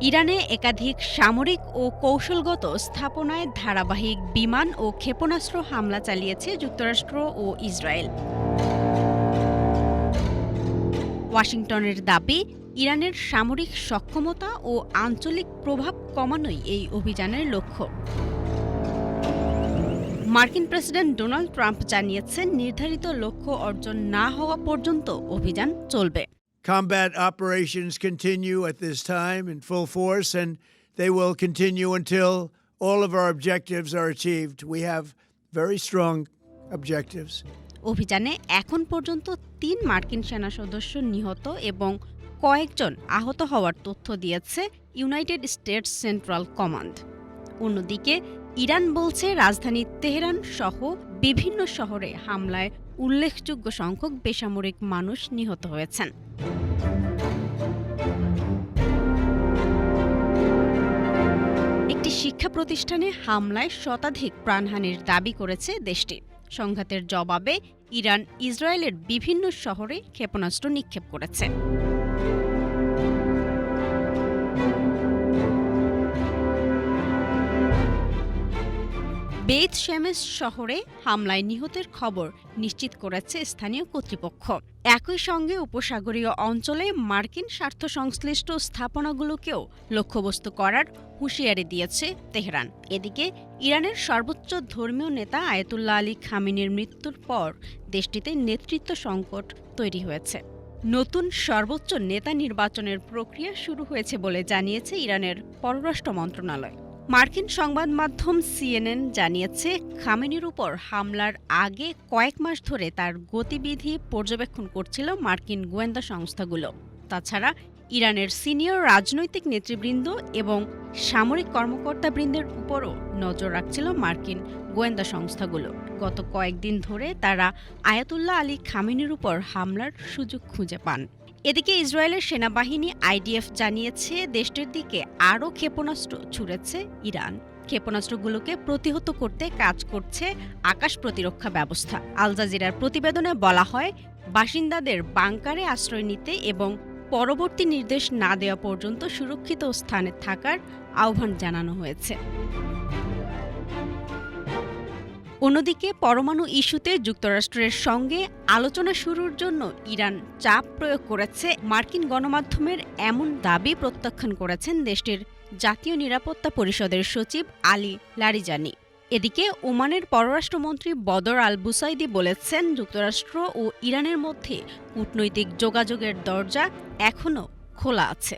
ইরানে একাধিক সামরিক ও কৌশলগত স্থাপনায় ধারাবাহিক বিমান ও ক্ষেপণাস্ত্র হামলা চালিয়েছে যুক্তরাষ্ট্র ও ইসরায়েল। ওয়াশিংটনের দাবি, ইরানের সামরিক সক্ষমতা ও আঞ্চলিক প্রভাব কমানোই এই অভিযানের লক্ষ্য। মার্কিন প্রেসিডেন্ট ডোনাল্ড ট্রাম্প জানিয়েছেন, নির্ধারিত লক্ষ্য অর্জন না হওয়া পর্যন্ত অভিযান চলবে। Combat operations continue at this time in full force, and they will continue until all of our objectives are achieved. We have very strong objectives. অভিযানে এখন পর্যন্ত ৩ মার্কিন সেনা সদস্য নিহত এবং কয়েকজন আহত হওয়ার তথ্য দিয়েছে ইউনাইটেড স্টেটস সেন্ট্রাল কমান্ড। অন্যদিকে ইরান বলছে, রাজধানী তেহরান সহ বিভিন্ন শহরে হামলায় উল্লেখযোগ্য সংখ্যক বেসামরিক মানুষ নিহত হয়েছেন। একটি শিক্ষা প্রতিষ্ঠানে হামলায় শতাধিক প্রাণহানির দাবি করেছে দেশটি। সংঘাতের জবাবে ইরান ইসরায়েলের বিভিন্ন শহরে ক্ষেপণাস্ত্র নিক্ষেপ করেছে। বেইত শেমেস শহরে হামলায় নিহতের খবর নিশ্চিত করেছে স্থানীয় কর্তৃপক্ষ। একই সঙ্গে উপসাগরীয় অঞ্চলে মার্কিন স্বার্থ সংশ্লিষ্ট স্থাপনাগুলোকেও লক্ষ্যবস্তু করার হুঁশিয়ারি দিয়েছে তেহরান। এদিকে ইরানের সর্বোচ্চ ধর্মীয় নেতা আয়াতুল্লাহ আলী খামেনির মৃত্যুর পর দেশটিতে নেতৃত্ব সংকট তৈরি হয়েছে। নতুন সর্বোচ্চ নেতা নির্বাচনের প্রক্রিয়া শুরু হয়েছে বলে জানিয়েছে ইরানের পররাষ্ট্র মন্ত্রণালয়। মার্কিন সংবাদ মাধ্যম সিএনএন জানিয়েছে, খামেনির উপর হামলার আগে কয়েক মাস ধরে তার গতিবিধি পর্যবেক্ষণ করছিল মার্কিন গোয়েন্দা সংস্থাগুলো। তাছাড়া ইরানের সিনিয়র রাজনৈতিক নেতৃবৃন্দ এবং সামরিক কর্মকর্তাবৃন্দের উপরও নজর রাখছিল মার্কিন গোয়েন্দা সংস্থাগুলো। গত কয়েকদিন ধরে তারা আয়াতুল্লাহ আলী খামেনির উপর হামলার সুযোগ খুঁজে পান। এদিকে ইসরায়েলের সেনাবাহিনী আইডিএফ জানিয়েছে, দেশটির দিকে আরও ক্ষেপণাস্ত্র ছুড়েছে ইরান। ক্ষেপণাস্ত্রগুলোকে প্রতিহত করতে কাজ করছে আকাশ প্রতিরক্ষা ব্যবস্থা। আল জাজিরার প্রতিবেদনে বলা হয়, বাসিন্দাদের বাংকারে আশ্রয় নিতে এবং পরবর্তী নির্দেশ না দেওয়া পর্যন্ত সুরক্ষিত স্থানে থাকার আহ্বান জানানো হয়েছে। অন্যদিকে পরমাণু ইস্যুতে যুক্তরাষ্ট্রের সঙ্গে আলোচনা শুরুর জন্য ইরান চাপ প্রয়োগ করেছে। মার্কিন গণমাধ্যমের এমন দাবি প্রত্যাখ্যান করেছেন দেশটির জাতীয় নিরাপত্তা পরিষদের সচিব আলী লারিজানি। এদিকে ওমানের পররাষ্ট্রমন্ত্রী বদর আল বুসাইদি বলেছেন, যুক্তরাষ্ট্র ও ইরানের মধ্যে কূটনৈতিক যোগাযোগের দরজা এখনও খোলা আছে।